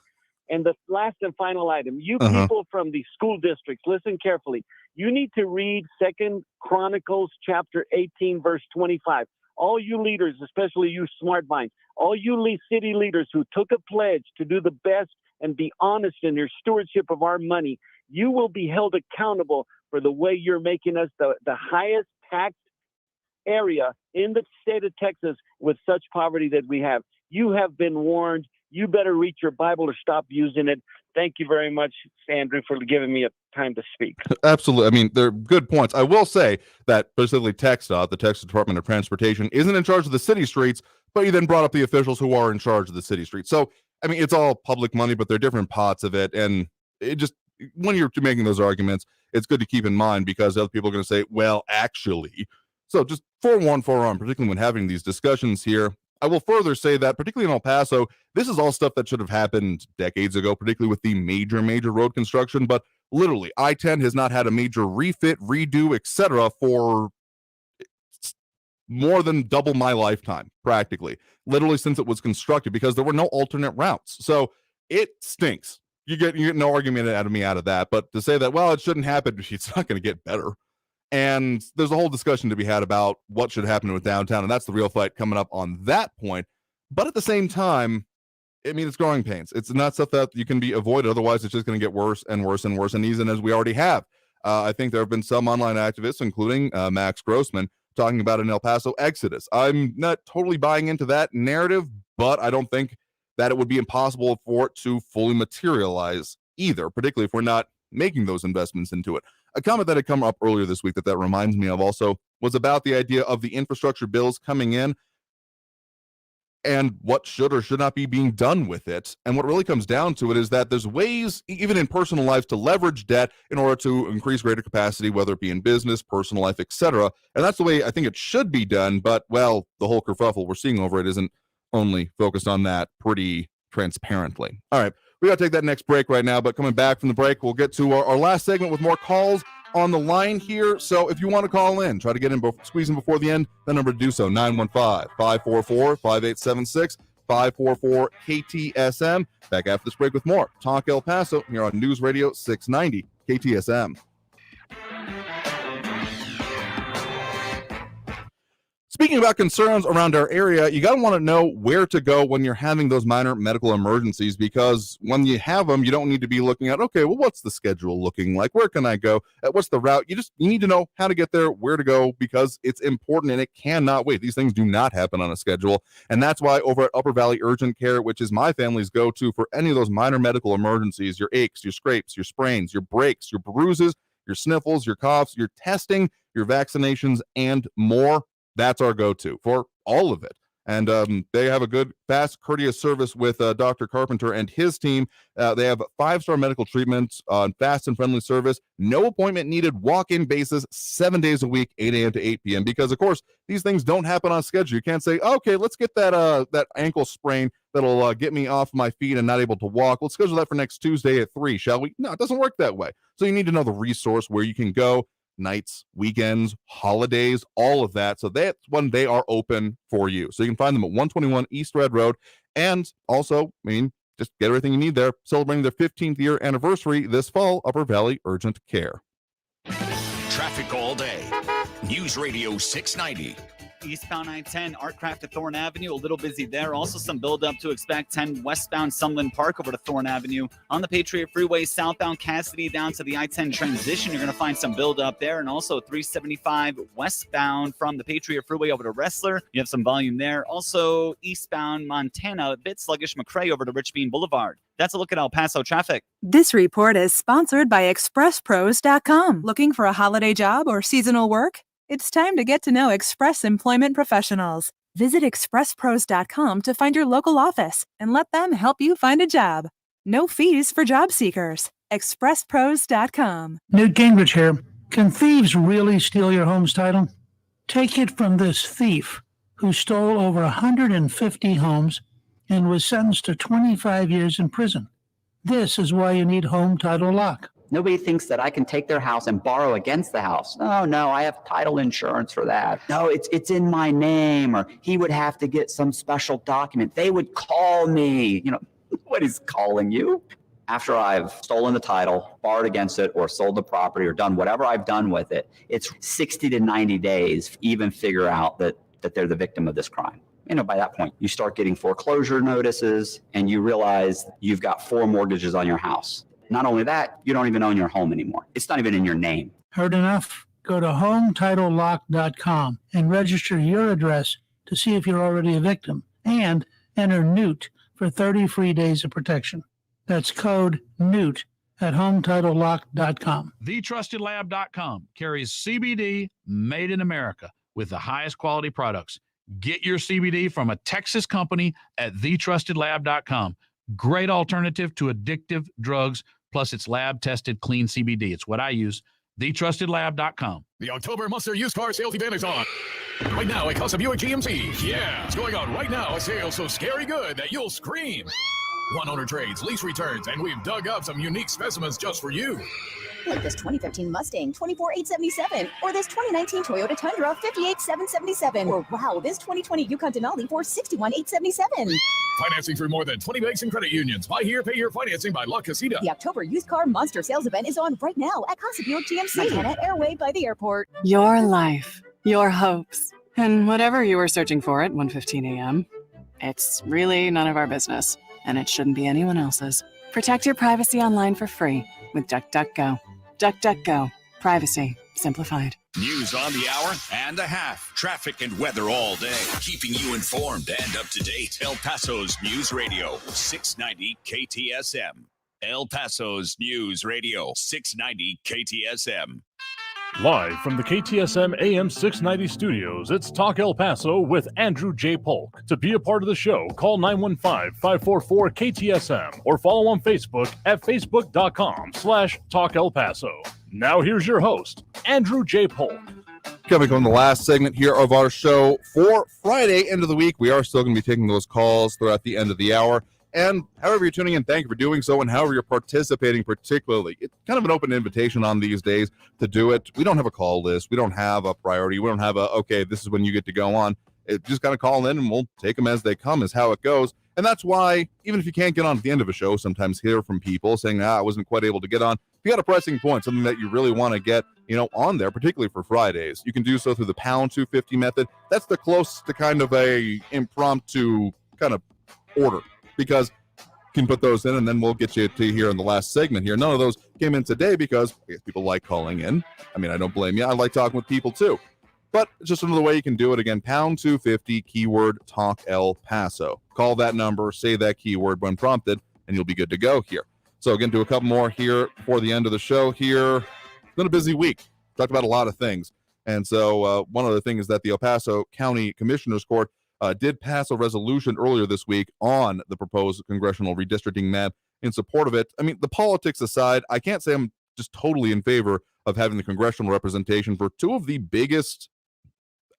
And the last and final item, you people from the school districts, listen carefully. You need to read 2 Chronicles chapter 18, verse 25. All you leaders, especially you smart minds, all you city leaders who took a pledge to do the best and be honest in your stewardship of our money, you will be held accountable for the way you're making us the highest taxed area in the state of Texas with such poverty that we have. You have been warned. You better read your Bible or stop using it. Thank you very much, Andrew, for giving me a time to speak. Absolutely. I mean, they're good points. I will say that specifically TxDOT, the Texas Department of Transportation, isn't in charge of the city streets, but you then brought up the officials who are in charge of the city streets. So, I mean, it's all public money, but there are different pots of it. And it just, when you're making those arguments, it's good to keep in mind, because other people are going to say, well, actually. So just forewarn, particularly when having these discussions here. I will further say that, particularly in El Paso, this is all stuff that should have happened decades ago, particularly with the major road construction. But literally, I-10 has not had a major refit, redo, etc. for more than double my lifetime, practically, literally since it was constructed, because there were no alternate routes. So it stinks. You get no argument out of me out of that. But to say that, well, it shouldn't happen, it's not going to get better. And there's a whole discussion to be had about what should happen with downtown, and that's the real fight coming up on that point. But at the same time, I mean, it's growing pains. It's not stuff that you can be avoided. Otherwise, it's just going to get worse and worse and worse, and even as we already have. I think there have been some online activists, including Max Grossman, talking about an El Paso exodus. I'm not totally buying into that narrative, but I don't think that it would be impossible for it to fully materialize either, particularly if we're not making those investments into it. A comment that had come up earlier this week that reminds me of also was about the idea of the infrastructure bills coming in. and what should or should not be being done with it. And what really comes down to it is that there's ways, even in personal life, to leverage debt in order to increase greater capacity, whether it be in business, personal life, etc. And that's the way I think it should be done. But, well, the whole kerfuffle we're seeing over it isn't only focused on that pretty transparently. All right, we got to take that next break right now. But coming back from the break, we'll get to our last segment with more calls on the line here. So if you want to call in, try to get in, squeeze in before the end, the number to do so, 915-544-5876, 544-KTSM. Back after this break with more Talk El Paso here on News Radio 690 KTSM. Speaking about concerns around our area, you got to want to know where to go when you're having those minor medical emergencies, because when you have them, you don't need to be looking at, okay, well, what's the schedule looking like? Where can I go? What's the route? You need to know how to get there, where to go, because it's important and it cannot wait. These things do not happen on a schedule. And that's why over at Upper Valley Urgent Care, which is my family's go-to for any of those minor medical emergencies, your aches, your scrapes, your sprains, your breaks, your bruises, your sniffles, your coughs, your testing, your vaccinations, and more. That's our go-to for all of it. And they have a good, fast, courteous service with Dr. Carpenter and his team. They have 5-star medical treatment, fast and friendly service, no appointment needed, walk-in basis, 7 days a week, 8 a.m. to 8 p.m. Because, of course, these things don't happen on schedule. You can't say, okay, let's get that ankle sprain that'll get me off my feet and not able to walk. Let's schedule that for next Tuesday at 3, shall we? No, it doesn't work that way. So you need to know the resource where you can go. Nights, weekends, holidays, all of that. So that's when they are open for you. So you can find them at 121 East Red Road. And also, just get everything you need there. Celebrating their 15th year anniversary this fall, Upper Valley Urgent Care. Traffic all day. News Radio 690. Eastbound I-10, Artcraft to Thorne Avenue, a little busy there. Also some buildup to expect. 10 westbound Sunland Park over to Thorne Avenue. On the Patriot Freeway, southbound Cassidy down to the I-10 transition, you're going to find some buildup there. And also 375 westbound from the Patriot Freeway over to Wrestler. You have some volume there. Also eastbound Montana, a bit sluggish, McRae over to Rich Bean Boulevard. That's a look at El Paso traffic. This report is sponsored by ExpressPros.com. Looking for a holiday job or seasonal work? It's time to get to know Express Employment Professionals. Visit ExpressPros.com to find your local office and let them help you find a job. No fees for job seekers. ExpressPros.com. Newt Gingrich here. Can thieves really steal your home's title? Take it from this thief who stole over 150 homes and was sentenced to 25 years in prison. This is why you need Home Title Lock. Nobody thinks that I can take their house and borrow against the house. Oh, no, I have title insurance for that. No, it's in my name, or he would have to get some special document. They would call me. Nobody's calling you. After I've stolen the title, borrowed against it, or sold the property, or done whatever I've done with it, it's 60 to 90 days to even figure out that they're the victim of this crime. By that point, you start getting foreclosure notices, and you realize you've got 4 mortgages on your house. Not only that, you don't even own your home anymore. It's not even in your name. Heard enough? Go to HomeTitleLock.com and register your address to see if you're already a victim, and enter Newt for 30 free days of protection. That's code Newt at HomeTitleLock.com. TheTrustedLab.com carries CBD made in America with the highest quality products. Get your CBD from a Texas company at TheTrustedLab.com. Great alternative to addictive drugs. Plus, it's lab-tested, clean CBD. It's what I use. TheTrustedLab.com. The October Monster Used Car Sales Event is on. Right now at Casa Buick GMC. Yeah, it's going on right now. A sale so scary good that you'll scream. One owner trades, lease returns, and we've dug up some unique specimens just for you. Like this 2015 Mustang, $24,877, or this 2019 Toyota Tundra, $58,777, or wow, this 2020 Yukon Denali for $61,877. Financing through more than 20 banks and credit unions. Buy here, pay here financing by La Casita. The October Used Car Monster Sales Event is on right now at Casa Buick GMC, Montana Airway by the airport. Your life, your hopes, and whatever you were searching for at 1:15 a.m., it's really none of our business, and it shouldn't be anyone else's. Protect your privacy online for free with DuckDuckGo. DuckDuckGo. Privacy simplified. News on the hour and a half. Traffic and weather all day. Keeping you informed and up to date. El Paso's News Radio 690 KTSM. El Paso's News Radio 690 KTSM. Live from the KTSM AM 690 studios, it's Talk El Paso with Andrew J. Polk. To be a part of the show, call 915-544-KTSM or follow on Facebook at facebook.com/Talk El Paso. Now here's your host, Andrew J. Polk. Coming on the last segment here of our show for Friday, end of the week. We are still going to be taking those calls throughout the end of the hour. And however you're tuning in, thank you for doing so. And however you're participating particularly, it's kind of an open invitation on these days to do it. We don't have a call list. We don't have a priority. We don't have okay, this is when you get to go on. It just got to call in and we'll take them as they come is how it goes. And that's why, even if you can't get on at the end of a show, sometimes hear from people saying, I wasn't quite able to get on. If you got a pressing point, something that you really want to get, on there, particularly for Fridays, you can do so through the pound 250 method. That's the closest to kind of a impromptu kind of order, because you can put those in and then we'll get you to here in the last segment here. None of those came in today because I guess people like calling in. I mean, I don't blame you. I like talking with people too. But it's just another way you can do it. Again, pound 250, keyword Talk El Paso. Call that number, say that keyword when prompted, and you'll be good to go here. So again, do a couple more here before the end of the show here. It's been a busy week. Talked about a lot of things. And so one other thing is that the El Paso County Commissioners Court did pass a resolution earlier this week on the proposed congressional redistricting map in support of it. I mean, the politics aside, I can't say I'm just totally in favor of having the congressional representation for two of the biggest,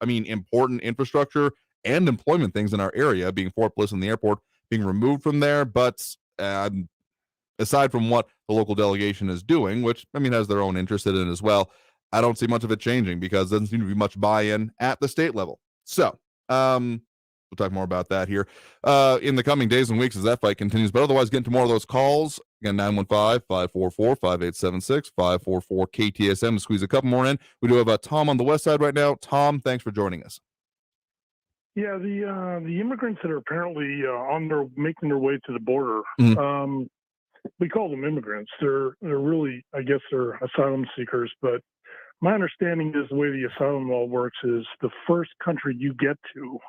important infrastructure and employment things in our area, being Fort Bliss and the airport being removed from there. But aside from what the local delegation is doing, which, has their own interest in it as well, I don't see much of it changing because there doesn't seem to be much buy-in at the state level. So, we'll talk more about that here in the coming days and weeks as that fight continues. But otherwise, get into more of those calls. Again, 915-544-5876, 544-KTSM to squeeze a couple more in. We do have Tom on the west side right now. Tom, thanks for joining us. Yeah, the immigrants that are apparently making their way to the border, we call them immigrants. They're really, I guess they're asylum seekers, but my understanding is the way the asylum law works is the first country you get to,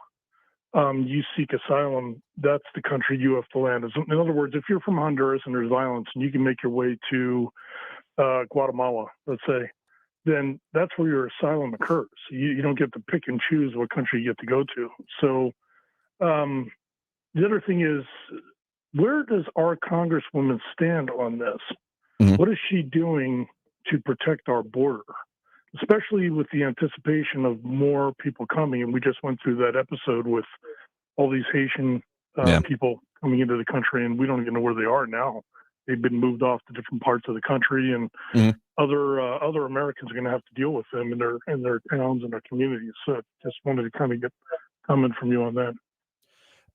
you seek asylum, that's the country you have to land. In other words, if you're from Honduras and there's violence and you can make your way to Guatemala, let's say, then that's where your asylum occurs. You don't get to pick and choose what country you get to go to. So the other thing is, where does our Congresswoman stand on this? Mm-hmm. What is she doing to protect our border, especially with the anticipation of more people coming? And we just went through that episode with all these Haitian people coming into the country, and we don't even know where they are now. They've been moved off to different parts of the country, and other Americans are going to have to deal with them in their towns and their communities. So just wanted to kind of get comment from you on that.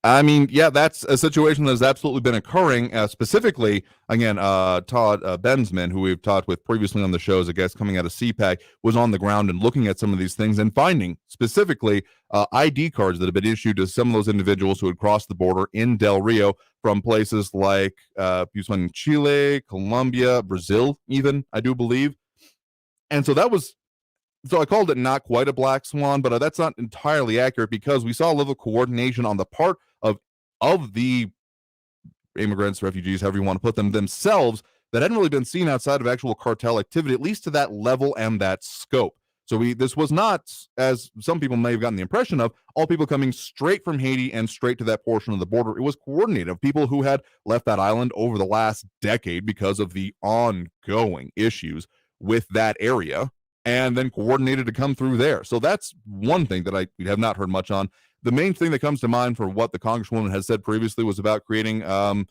That's a situation that has absolutely been occurring. Specifically, again, Todd Bensman, who we've talked with previously on the show as a guest coming out of CPAC, was on the ground and looking at some of these things and finding specifically ID cards that have been issued to some of those individuals who had crossed the border in Del Rio from places like Chile, Colombia, Brazil, even, I do believe. And so So I called it not quite a black swan, but that's not entirely accurate because we saw a level of coordination on the part of the immigrants, refugees, however you want to put them, themselves, that hadn't really been seen outside of actual cartel activity, at least to that level and that scope. So this was not, as some people may have gotten the impression of, all people coming straight from Haiti and straight to that portion of the border. It was coordinated of people who had left that island over the last decade because of the ongoing issues with that area, and then coordinated to come through there. So that's one thing that we have not heard much on. The main thing that comes to mind for what the Congresswoman has said previously was about creating, the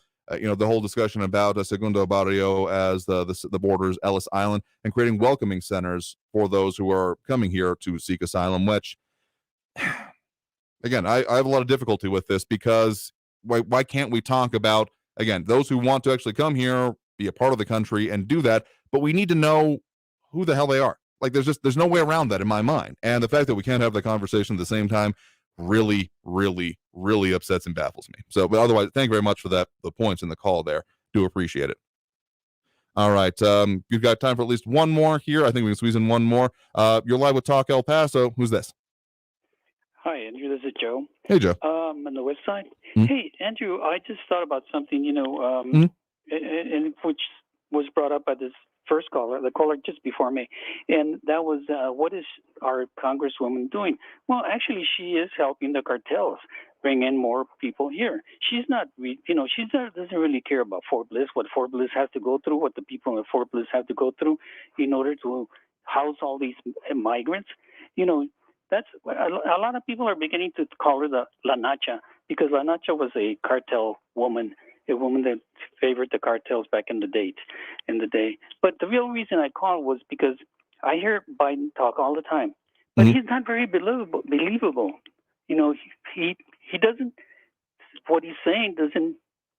whole discussion about Segundo Barrio as the border's Ellis Island, and creating welcoming centers for those who are coming here to seek asylum, which, again, I have a lot of difficulty with this because why can't we talk about, again, those who want to actually come here, be a part of the country and do that, but we need to know who the hell they are. Like, there's no way around that in my mind. And the fact that we can't have the conversation at the same time really, really, really upsets and baffles me. So, but otherwise, thank you very much for the points in the call there. Do appreciate it. All right. You've got time for at least one more here. I think we can squeeze in one more. You're live with Talk El Paso. Who's this? Hi, Andrew. This is Joe. Hey, Joe. On the west side. Mm-hmm. Hey, Andrew, I just thought about something, and which was brought up by this first caller, the caller just before me, and that was what is our Congresswoman doing? Well, actually, she is helping the cartels bring in more people here. She's not, doesn't really care about Fort Bliss, what Fort Bliss has to go through, what the people in Fort Bliss have to go through in order to house all these migrants. That's a lot of people are beginning to call her the La Nacha, because La Nacha was a cartel woman, a woman that favored the cartels back in the day. But the real reason I called was because I hear Biden talk all the time, but he's not very believable. He doesn't, what he's saying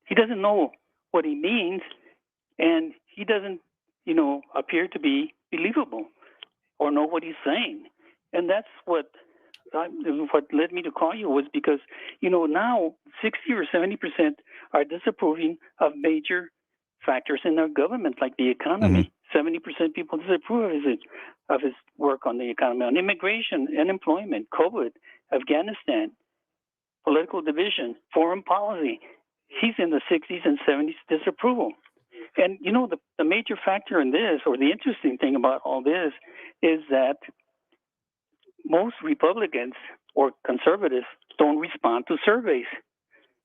he doesn't know what he means, and he doesn't, appear to be believable or know what he's saying. And that's what led me to call you, was because, now 60 or 70% are disapproving of major factors in our government, like the economy. 70% people disapprove of his work on the economy, on immigration, unemployment, COVID, Afghanistan, political division, foreign policy. He's in the 60s and 70s disapproval. And, the major factor in this, or the interesting thing about all this, is that most Republicans or conservatives don't respond to surveys.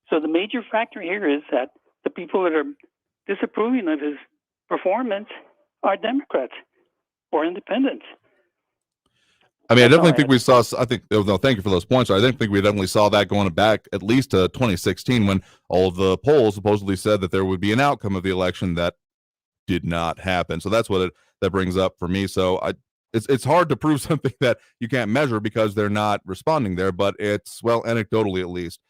So the major factor here is that the people that are disapproving of his performance are Democrats or independents. I mean, I definitely think we saw, thank you for those points. I think we definitely saw that going back at least to 2016, when all of the polls supposedly said that there would be an outcome of the election that did not happen. So that's what that brings up for me. So it's hard to prove something that you can't measure because they're not responding there, but it's, well, anecdotally at least,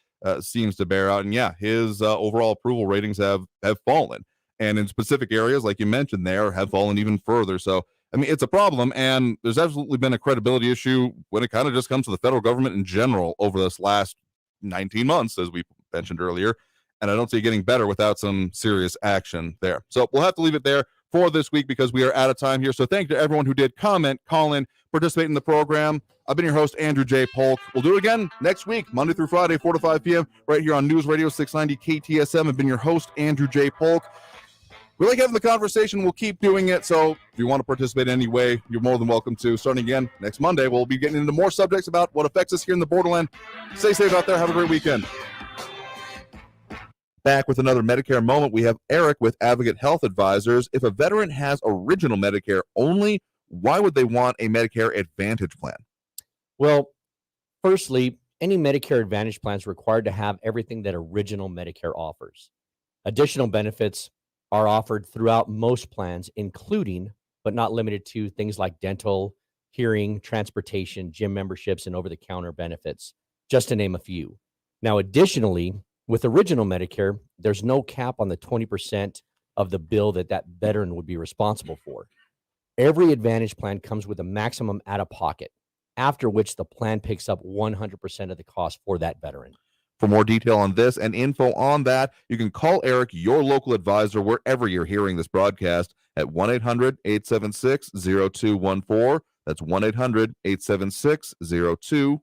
seems to bear out. And yeah, his overall approval ratings have fallen. And in specific areas, like you mentioned there, have fallen even further. So, I mean, it's a problem, and there's absolutely been a credibility issue when it kind of just comes to the federal government in general over this last 19 months, as we mentioned earlier. And I don't see it getting better without some serious action there. So we'll have to leave it there for this week because we are out of time here. So thank you to everyone who did comment, call in, participate in the program. I've been your host, Andrew J. Polk. We'll do it again next week, Monday through Friday, 4 to 5 p.m., right here on News Radio 690 KTSM. I've been your host, Andrew J. Polk. We like having the conversation. We'll keep doing it. So if you want to participate in any way, you're more than welcome to. Starting again next Monday, we'll be getting into more subjects about what affects us here in the borderland. Stay safe out there. Have a great weekend. Back with another Medicare moment, we have Eric with Advocate Health Advisors. If a veteran has original Medicare only, why would they want a Medicare Advantage plan? Well, firstly, any Medicare Advantage plan is required to have everything that original Medicare offers. Additional benefits are offered throughout most plans, including, but not limited to, things like dental, hearing, transportation, gym memberships, and over-the-counter benefits, just to name a few. Now, additionally, with original Medicare, there's no cap on the 20% of the bill that veteran would be responsible for. Every Advantage plan comes with a maximum out-of-pocket, after which the plan picks up 100% of the cost for that veteran. For more detail on this and info on that, you can call Eric, your local advisor, wherever you're hearing this broadcast, at 1-800-876-0214. That's 1-800-876-0214.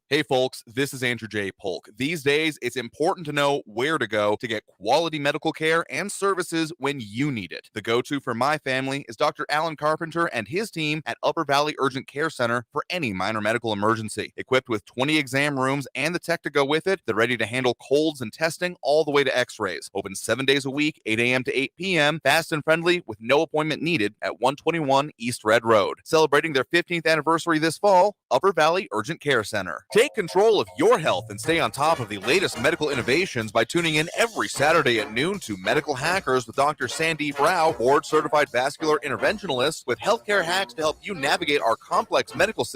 Hey folks, this is Andrew J. Polk. These days, it's important to know where to go to get quality medical care and services when you need it. The go-to for my family is Dr. Alan Carpenter and his team at Upper Valley Urgent Care Center for any minor medical emergency. Equipped with 20 exam rooms and the tech to go with it, they're ready to handle colds and testing all the way to x-rays. Open 7 days a week, 8 a.m. to 8 p.m., fast and friendly with no appointment needed at 121 East Red Road. Celebrating their 15th anniversary this fall, Upper Valley Urgent Care Center. Take control of your health and stay on top of the latest medical innovations by tuning in every Saturday at noon to Medical Hackers with Dr. Sandeep Rao, board-certified vascular interventionalist with healthcare hacks to help you navigate our complex medical system